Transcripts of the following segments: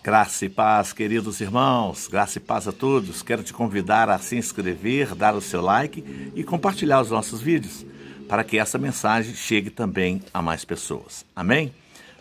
Graça e paz, queridos irmãos, graça e paz a todos. Quero te convidar a se inscrever, dar o seu like e compartilhar os nossos vídeos, para que essa mensagem chegue também a mais pessoas. Amém?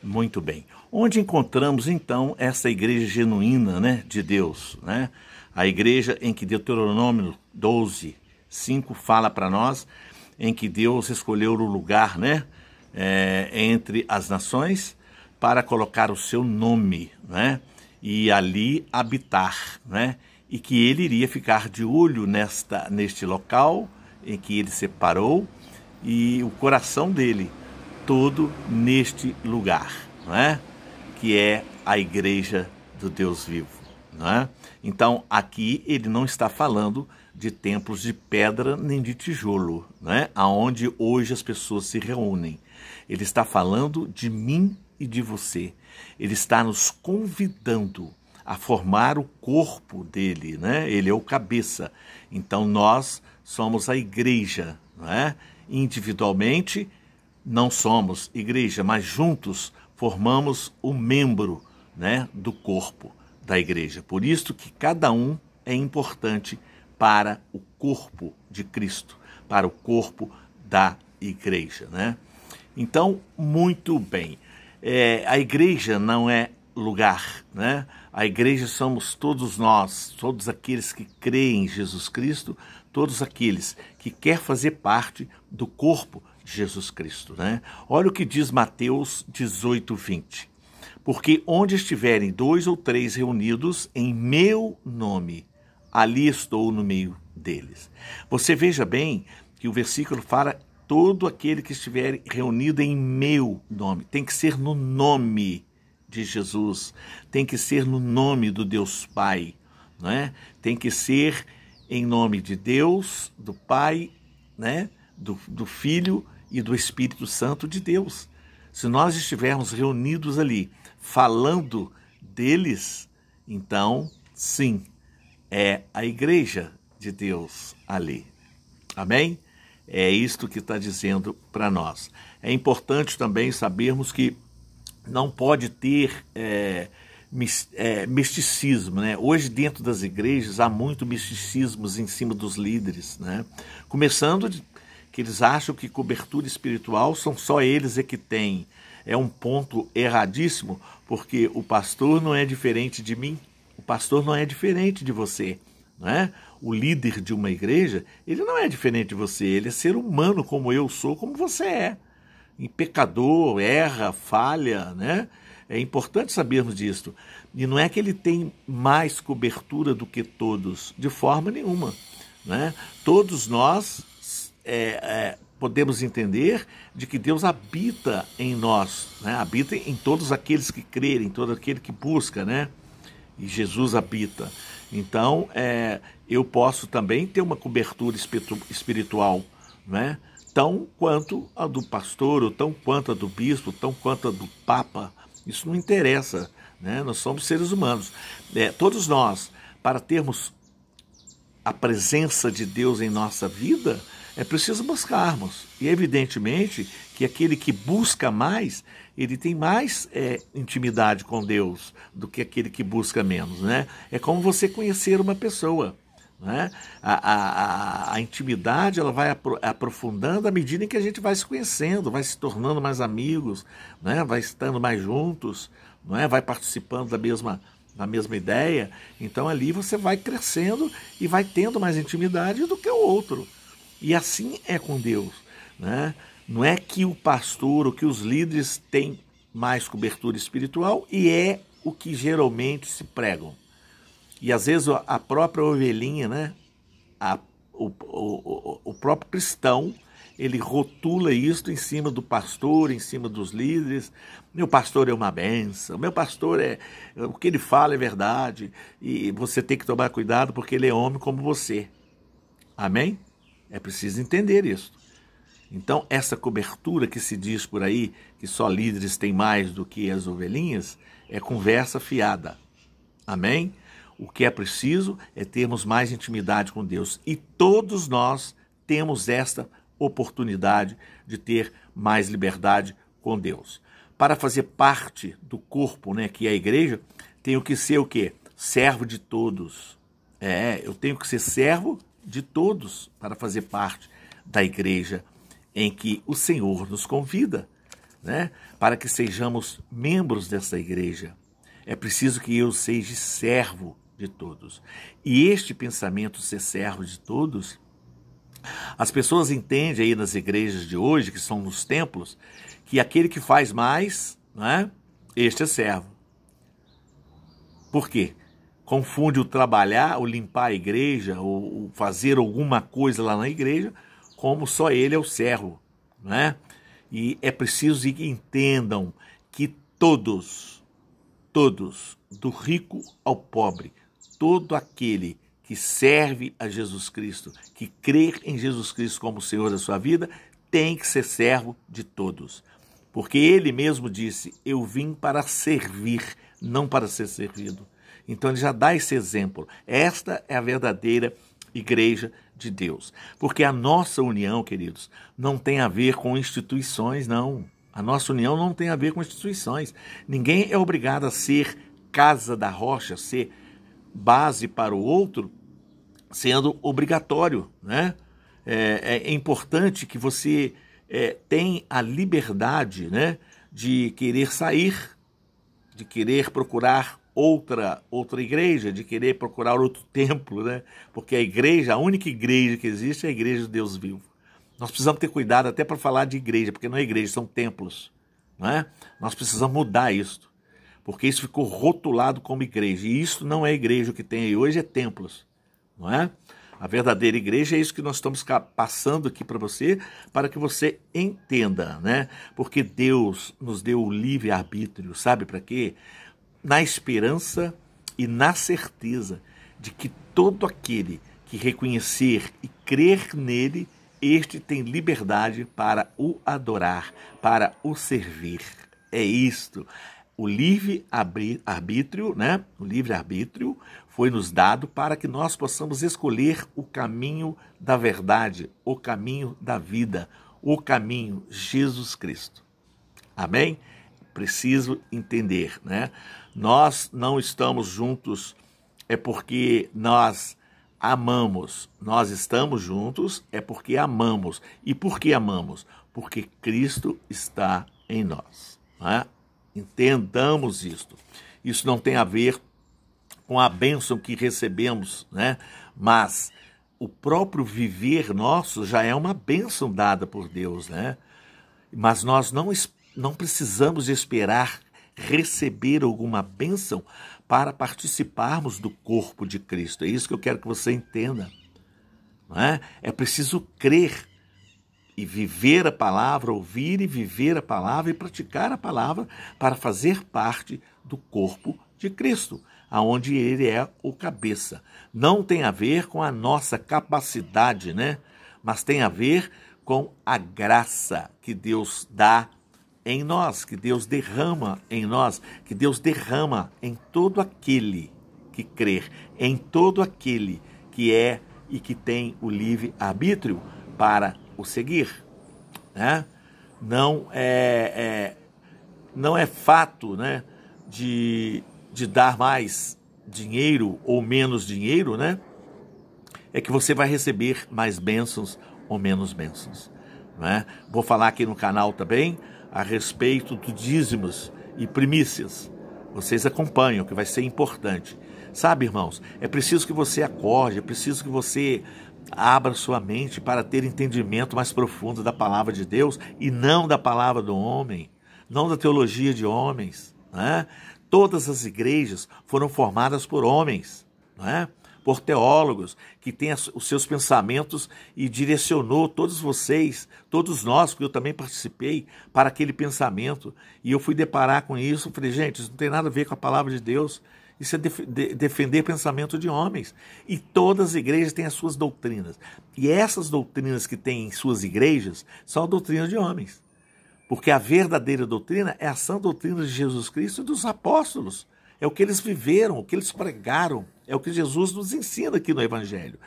Muito bem. Onde encontramos então essa igreja genuína, de Deus, A igreja em que Deuteronômio 12, 5 fala para nós, em que Deus escolheu o lugar, entre as nações, para colocar o seu nome, e ali habitar, e que ele iria ficar de olho neste local em que ele separou e o coração dele todo neste lugar, que é a igreja do Deus vivo. Então aqui ele não está falando de templos de pedra nem de tijolo, aonde hoje as pessoas se reúnem. Ele está falando de mim e de você. Ele está nos convidando a formar o corpo dele, Ele é o cabeça. Então nós somos a igreja, Individualmente não somos igreja, mas juntos formamos o membro, do corpo da igreja. Por isso que cada um é importante para o corpo de Cristo, para o corpo da igreja, Então, muito bem. A igreja não é lugar, A igreja somos todos nós, todos aqueles que creem em Jesus Cristo, todos aqueles que querem fazer parte do corpo de Jesus Cristo, Olha o que diz Mateus 18, 20. Porque onde estiverem 2 ou 3 reunidos em meu nome, ali estou no meio deles. Você veja bem que o versículo fala todo aquele que estiver reunido em meu nome. Tem que ser no nome de Jesus, tem que ser no nome do Deus Pai, Tem que ser em nome de Deus, do Pai, do Filho e do Espírito Santo de Deus. Se nós estivermos reunidos ali, falando deles, então, sim, é a igreja de Deus ali. Amém? É isto que está dizendo para nós. É importante também sabermos que não pode ter misticismo, Hoje, dentro das igrejas, há muito misticismo em cima dos líderes, Começando que eles acham que cobertura espiritual são só eles que têm. É um ponto erradíssimo, porque o pastor não é diferente de mim, o pastor não é diferente de você, O líder de uma igreja, ele não é diferente de você, ele é ser humano como eu sou, como você é. E pecador, erra, falha, É importante sabermos disso. E não é que ele tem mais cobertura do que todos, de forma nenhuma, Todos nós podemos entender de que Deus habita em nós, Habita em todos aqueles que crerem, todo aquele que busca, E Jesus habita. Então, eu posso também ter uma cobertura espiritual, Tão quanto a do pastor, ou tão quanto a do bispo, tão quanto a do papa. Isso não interessa, Nós somos seres humanos. Todos nós, para termos a presença de Deus em nossa vida, é preciso buscarmos. E evidentemente que aquele que busca mais, ele tem mais intimidade com Deus do que aquele que busca menos, É como você conhecer uma pessoa, A intimidade ela vai aprofundando à medida em que a gente vai se conhecendo, vai se tornando mais amigos, Vai estando mais juntos, Vai participando da mesma ideia. Então ali você vai crescendo e vai tendo mais intimidade do que o outro. E assim é com Deus, Não é que o pastor ou que os líderes têm mais cobertura espiritual, e é o que geralmente se pregam. E às vezes a própria ovelhinha, o próprio cristão, ele rotula isso em cima do pastor, em cima dos líderes. Meu pastor é uma bênção, meu pastor o que ele fala é verdade, e você tem que tomar cuidado porque ele é homem como você. Amém? É preciso entender isso. Então, essa cobertura que se diz por aí, que só líderes têm mais do que as ovelhinhas, é conversa fiada. Amém? O que é preciso é termos mais intimidade com Deus. E todos nós temos esta oportunidade de ter mais liberdade com Deus. Para fazer parte do corpo, que é a igreja, tenho que ser o quê? Servo de todos. Eu tenho que ser servo de todos para fazer parte da igreja em que o Senhor nos convida, né? Para que sejamos membros dessa igreja. É preciso que eu seja servo de todos. E este pensamento, ser servo de todos, as pessoas entendem aí nas igrejas de hoje, que são nos templos, que aquele que faz mais, né? Este é servo. Por quê? Confunde o trabalhar, o limpar a igreja, ou fazer alguma coisa lá na igreja, como só ele é o servo, né? E é preciso que entendam que todos, do rico ao pobre, todo aquele que serve a Jesus Cristo, que crê em Jesus Cristo como Senhor da sua vida, tem que ser servo de todos. Porque ele mesmo disse, eu vim para servir, não para ser servido. Então ele já dá esse exemplo. Esta é a verdadeira igreja de Deus. Porque a nossa união, queridos, não tem a ver com instituições, não. A nossa união não tem a ver com instituições. Ninguém é obrigado a ser casa da rocha, ser base para o outro, sendo obrigatório, né? É importante que você tenha a liberdade, né, de querer sair, de querer procurar outra igreja, de querer procurar outro templo, né? Porque a única igreja que existe é a igreja de Deus vivo. Nós precisamos ter cuidado até para falar de igreja, porque não é igreja, são templos, não é? Nós precisamos mudar isso, porque isso ficou rotulado como igreja, e isso não é igreja, o que tem aí hoje é templos, não é? A verdadeira igreja é isso que nós estamos passando aqui para que você entenda, né? Porque Deus nos deu o livre-arbítrio, sabe para quê? Na esperança e na certeza de que todo aquele que reconhecer e crer nele, este tem liberdade para o adorar, para o servir. É isto. O livre-arbítrio, né? O livre-arbítrio foi nos dado para que nós possamos escolher o caminho da verdade, o caminho da vida, o caminho Jesus Cristo. Amém? Preciso entender, né? Nós não estamos juntos é porque nós amamos. Nós estamos juntos é porque amamos. E por que amamos? Porque Cristo está em nós, né? Entendamos isto. Isso não tem a ver com a bênção que recebemos, né? Mas o próprio viver nosso já é uma bênção dada por Deus, né? Mas nós não precisamos esperar receber alguma bênção para participarmos do corpo de Cristo. É isso que eu quero que você entenda, não é? É preciso crer e viver a palavra, ouvir e viver a palavra e praticar a palavra para fazer parte do corpo de Cristo, aonde ele é o cabeça. Não tem a ver com a nossa capacidade, né? Mas tem a ver com a graça que Deus dá em nós, que Deus derrama em nós, que Deus derrama em todo aquele que crer, em todo aquele que é e que tem o livre-arbítrio para o seguir, né? Não é fato, né, de dar mais dinheiro ou menos dinheiro, né? É que você vai receber mais bênçãos ou menos bênçãos, né? Vou falar aqui no canal também a respeito dos dízimos e primícias. Vocês acompanham, que vai ser importante. Sabe, irmãos, é preciso que você acorde, é preciso que você abra sua mente para ter entendimento mais profundo da palavra de Deus e não da palavra do homem, não da teologia de homens, né? Todas as igrejas foram formadas por homens, né? Por teólogos que têm os seus pensamentos e direcionou todos vocês, todos nós, porque eu também participei, para aquele pensamento. E eu fui deparar com isso, falei, gente, isso não tem nada a ver com a palavra de Deus, isso é defender pensamento de homens. E todas as igrejas têm as suas doutrinas. E essas doutrinas que têm em suas igrejas são a doutrina de homens. Porque a verdadeira doutrina é a sã doutrina de Jesus Cristo e dos apóstolos. É o que eles viveram, o que eles pregaram, é o que Jesus nos ensina aqui no Evangelho.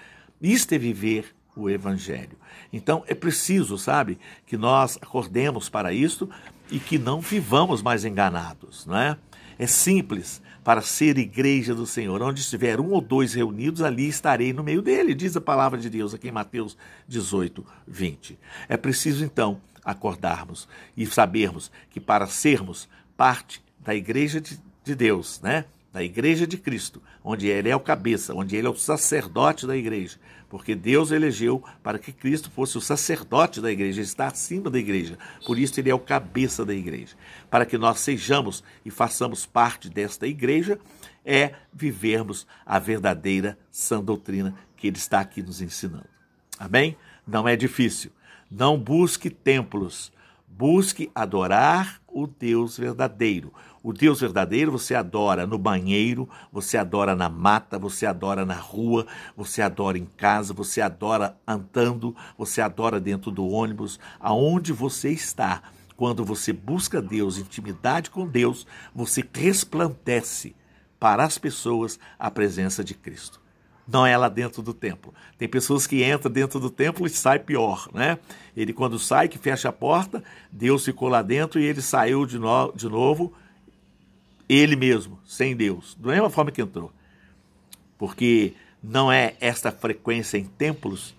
Isto é viver o Evangelho. Então é preciso, sabe, que nós acordemos para isto e que não vivamos mais enganados, não é? É simples para ser igreja do Senhor. Onde estiver um ou dois reunidos, ali estarei no meio dele, diz a palavra de Deus aqui em Mateus 18, 20. É preciso, então, acordarmos e sabermos que para sermos parte da igreja de Deus, né? Da igreja de Cristo, onde ele é o cabeça, onde ele é o sacerdote da igreja, porque Deus elegeu para que Cristo fosse o sacerdote da igreja, ele está acima da igreja, por isso ele é o cabeça da igreja. Para que nós sejamos e façamos parte desta igreja, é vivermos a verdadeira sã doutrina que ele está aqui nos ensinando. Amém? Não é difícil. Não busque templos, busque adorar o Deus verdadeiro. O Deus verdadeiro você adora no banheiro, você adora na mata, você adora na rua, você adora em casa, você adora andando, você adora dentro do ônibus, aonde você está. Quando você busca Deus, intimidade com Deus, você resplandece para as pessoas a presença de Cristo. Não é lá dentro do templo. Tem pessoas que entram dentro do templo e saem pior, né? Ele quando sai, que fecha a porta, Deus ficou lá dentro e ele saiu de novo, ele mesmo, sem Deus, da mesma forma que entrou. Porque não é esta frequência em templos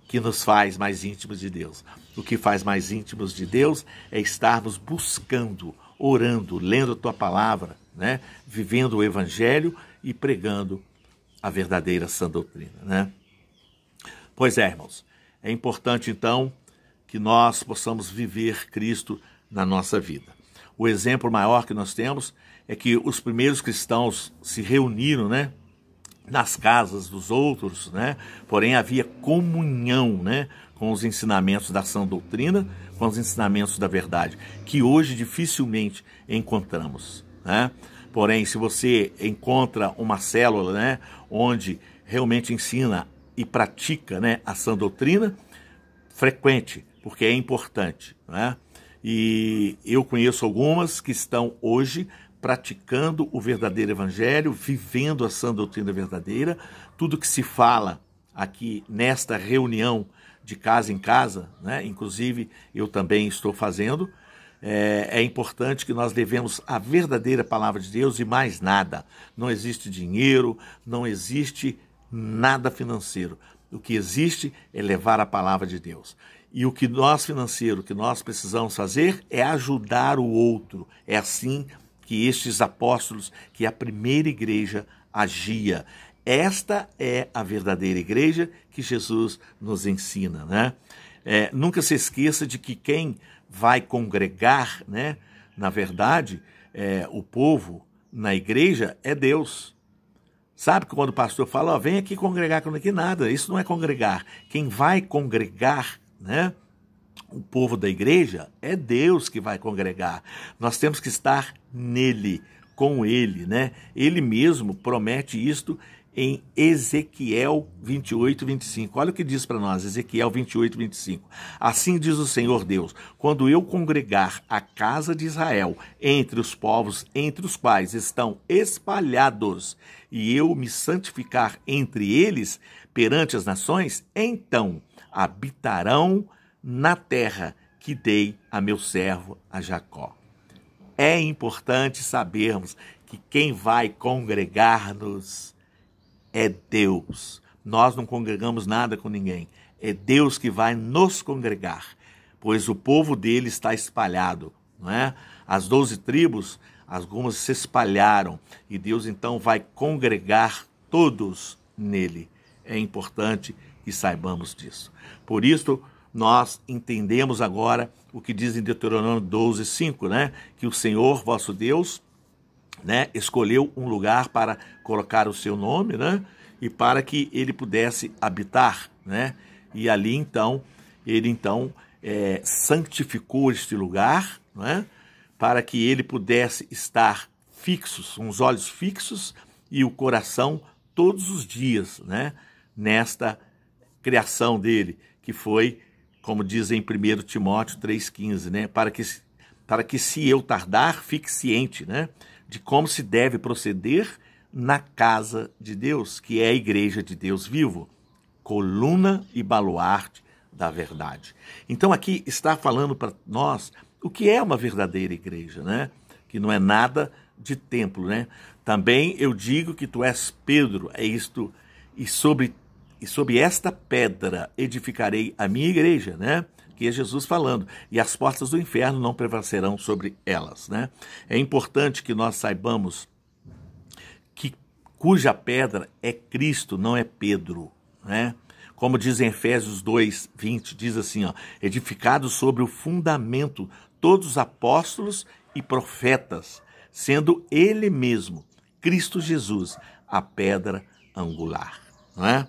que nos faz mais íntimos de Deus. O que faz mais íntimos de Deus é estarmos buscando, orando, lendo a tua palavra, né? Vivendo o evangelho e pregando a verdadeira sã doutrina, né? Pois é, irmãos, é importante então que nós possamos viver Cristo na nossa vida. O exemplo maior que nós temos é que os primeiros cristãos se reuniram, né, nas casas dos outros, né? Porém havia comunhão, né, com os ensinamentos da sã doutrina, com os ensinamentos da verdade, que hoje dificilmente encontramos, né? Porém, se você encontra uma célula, né, onde realmente ensina e pratica, né, a sã doutrina, frequente, porque é importante, né? E eu conheço algumas que estão hoje praticando o verdadeiro evangelho, vivendo a sã doutrina verdadeira. Tudo que se fala aqui nesta reunião de casa em casa, né, inclusive eu também estou fazendo, é importante que nós levemos a verdadeira palavra de Deus e mais nada. Não existe dinheiro, não existe nada financeiro. O que existe é levar a palavra de Deus. E o que nós, financeiro, que nós precisamos fazer é ajudar o outro. É assim que estes apóstolos, que a primeira igreja agia. Esta é a verdadeira igreja que Jesus nos ensina, né? Nunca se esqueça de que quem vai congregar, né, na verdade, o povo na igreja é Deus. Sabe que quando o pastor fala, ó, vem aqui congregar, aqui nada, isso não é congregar. Quem vai congregar, né, o povo da igreja, é Deus que vai congregar. Nós temos que estar nele, com ele, né? Ele mesmo promete isto em Ezequiel 28, 25. Olha o que diz para nós, Ezequiel 28, 25. Assim diz o Senhor Deus, quando eu congregar a casa de Israel entre os povos entre os quais estão espalhados, e eu me santificar entre eles perante as nações, então habitarão na terra que dei a meu servo a Jacó. É importante sabermos que quem vai congregar-nos é Deus. Nós não congregamos nada com ninguém. É Deus que vai nos congregar, pois o povo dele está espalhado, não é? As 12 tribos, algumas se espalharam, e Deus então vai congregar todos nele. É importante que saibamos disso. Por isso, nós entendemos agora o que diz em Deuteronômio 12, 5, né? Que o Senhor, vosso Deus, né, escolheu um lugar para colocar o seu nome, né, e para que ele pudesse habitar, né, e ali então, ele então santificou este lugar, né, para que ele pudesse estar fixos, uns olhos fixos e o coração todos os dias, né, nesta criação dele, que foi, como diz em 1 Timóteo 3,15, né, para que se eu tardar, fique ciente, né, de como se deve proceder na casa de Deus, que é a igreja de Deus vivo, coluna e baluarte da verdade. Então aqui está falando para nós o que é uma verdadeira igreja, né? Que não é nada de templo, né? Também eu digo que tu és Pedro, é isto, e sobre esta pedra edificarei a minha igreja, né? Que é Jesus falando, e as portas do inferno não prevalecerão sobre elas, né? É importante que nós saibamos que cuja pedra é Cristo, não é Pedro, né? Como diz em Efésios 2:20, diz assim, ó, edificados sobre o fundamento todos os apóstolos e profetas, sendo ele mesmo, Cristo Jesus, a pedra angular, não é?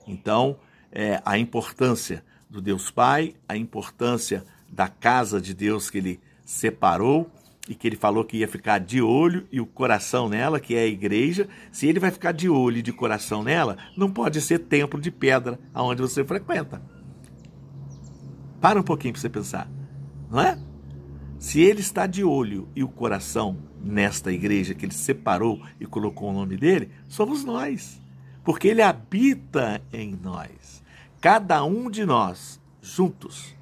Então, a importância do Deus Pai, a importância da casa de Deus que ele separou e que ele falou que ia ficar de olho e o coração nela, que é a igreja. Se ele vai ficar de olho e de coração nela, não pode ser templo de pedra aonde você frequenta. Para um pouquinho para você pensar, não é? Se ele está de olho e o coração nesta igreja que ele separou e colocou o nome dele, somos nós, porque ele habita em nós. Cada um de nós, juntos,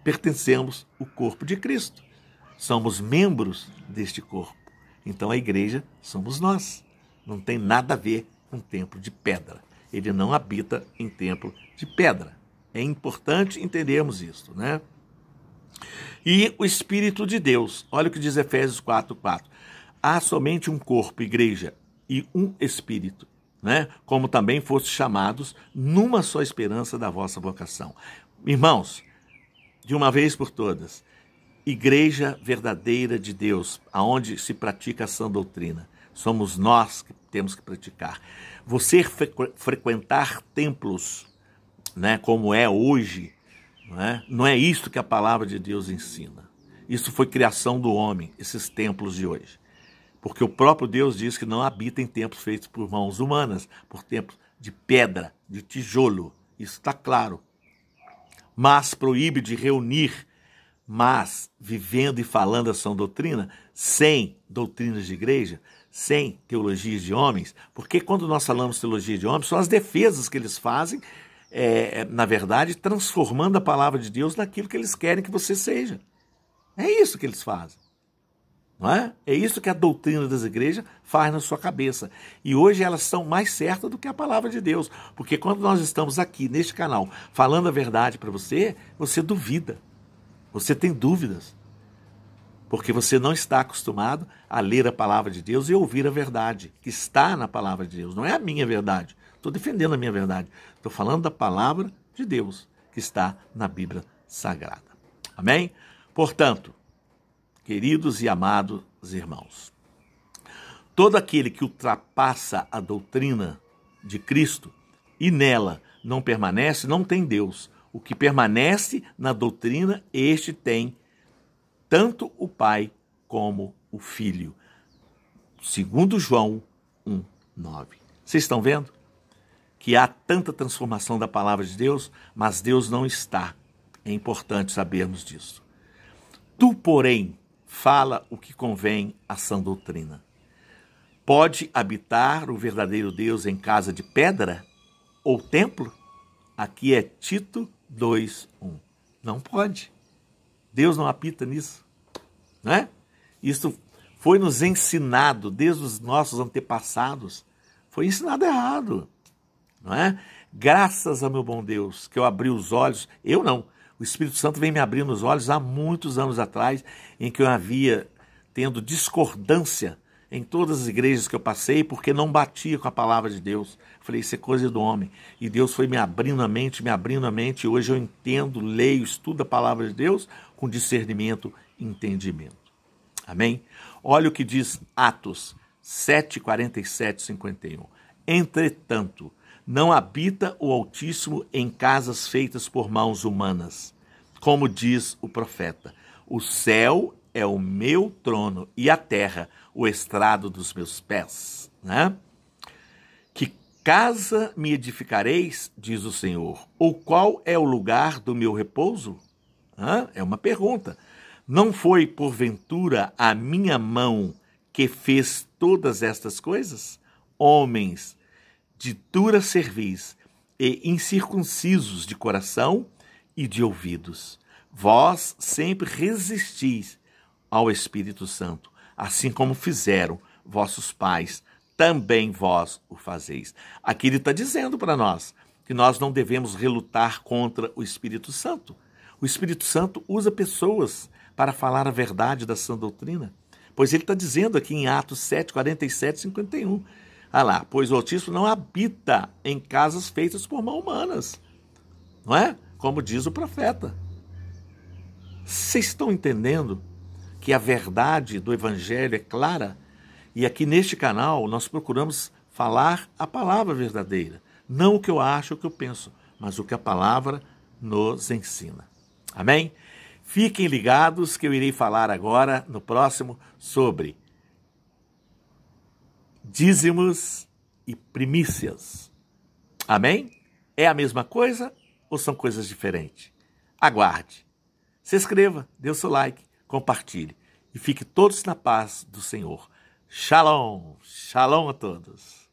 pertencemos ao corpo de Cristo. Somos membros deste corpo. Então a igreja somos nós. Não tem nada a ver com templo de pedra. Ele não habita em templo de pedra. É importante entendermos isso, né? E o Espírito de Deus. Olha o que diz Efésios 4:4. Há somente um corpo, igreja, e um Espírito, né? Como também foste chamados numa só esperança da vossa vocação. Irmãos, de uma vez por todas, igreja verdadeira de Deus, aonde se pratica a sã doutrina, somos nós que temos que praticar. Você frequentar templos, né, como é hoje, não é isso que a palavra de Deus ensina. Isso foi criação do homem, esses templos de hoje. Porque o próprio Deus diz que não habita em templos feitos por mãos humanas, por templos de pedra, de tijolo. Isso está claro. Mas proíbe de reunir, mas vivendo e falando a sã doutrina, sem doutrinas de igreja, sem teologias de homens, porque quando nós falamos teologia de homens, são as defesas que eles fazem, na verdade, transformando a palavra de Deus naquilo que eles querem que você seja. É isso que eles fazem. Não é? É isso que a doutrina das igrejas faz na sua cabeça. E hoje elas são mais certas do que a palavra de Deus. Porque quando nós estamos aqui, neste canal, falando a verdade para você, você duvida. Você tem dúvidas. Porque você não está acostumado a ler a palavra de Deus e ouvir a verdade que está na palavra de Deus. Não é a minha verdade. Estou defendendo a minha verdade. Estou falando da palavra de Deus que está na Bíblia Sagrada. Amém? Portanto, queridos e amados irmãos, todo aquele que ultrapassa a doutrina de Cristo e nela não permanece, não tem Deus. O que permanece na doutrina, este tem tanto o Pai como o Filho. Segundo João 1:9. Vocês estão vendo que há tanta transformação da palavra de Deus, mas Deus não está. É importante sabermos disso. Tu, porém, fala o que convém à sã doutrina. Pode habitar o verdadeiro Deus em casa de pedra ou templo? Aqui é Tito 2:1. Não pode. Deus não habita nisso, não é? Isso foi nos ensinado desde os nossos antepassados. Foi ensinado errado, não é? Graças ao meu bom Deus que eu abri os olhos, eu não. O Espírito Santo vem me abrindo os olhos há muitos anos atrás, em que eu havia tendo discordância em todas as igrejas que eu passei, porque não batia com a palavra de Deus. Falei, isso é coisa do homem. E Deus foi me abrindo a mente, e hoje eu entendo, leio, estudo a palavra de Deus com discernimento e entendimento. Amém? Olha o que diz Atos 7:47-51. Entretanto, não habita o Altíssimo em casas feitas por mãos humanas. Como diz o profeta, o céu é o meu trono e a terra o estrado dos meus pés. Né? Que casa me edificareis, diz o Senhor, ou qual é o lugar do meu repouso? É uma pergunta. Não foi, porventura, a minha mão que fez todas estas coisas? Homens de dura cerviz e incircuncisos de coração e de ouvidos. Vós sempre resistis, ao Espírito Santo, assim como fizeram vossos pais, também vós o fazeis. Aqui ele está dizendo para nós que nós não devemos relutar contra o Espírito Santo. O Espírito Santo usa pessoas para falar a verdade da sã doutrina. Pois ele está dizendo aqui em Atos 7, 47 e 51. Ah lá, pois o Altíssimo não habita em casas feitas por mãos humanas. Não é? Como diz o profeta. Vocês estão entendendo que a verdade do Evangelho é clara? E aqui neste canal nós procuramos falar a palavra verdadeira. Não o que eu acho, o que eu penso, mas o que a palavra nos ensina. Amém? Fiquem ligados que eu irei falar agora no próximo sobre dízimos e primícias. Amém? É a mesma coisa ou são coisas diferentes? Aguarde. Se inscreva, dê o seu like, compartilhe e fique todos na paz do Senhor. Shalom, shalom a todos.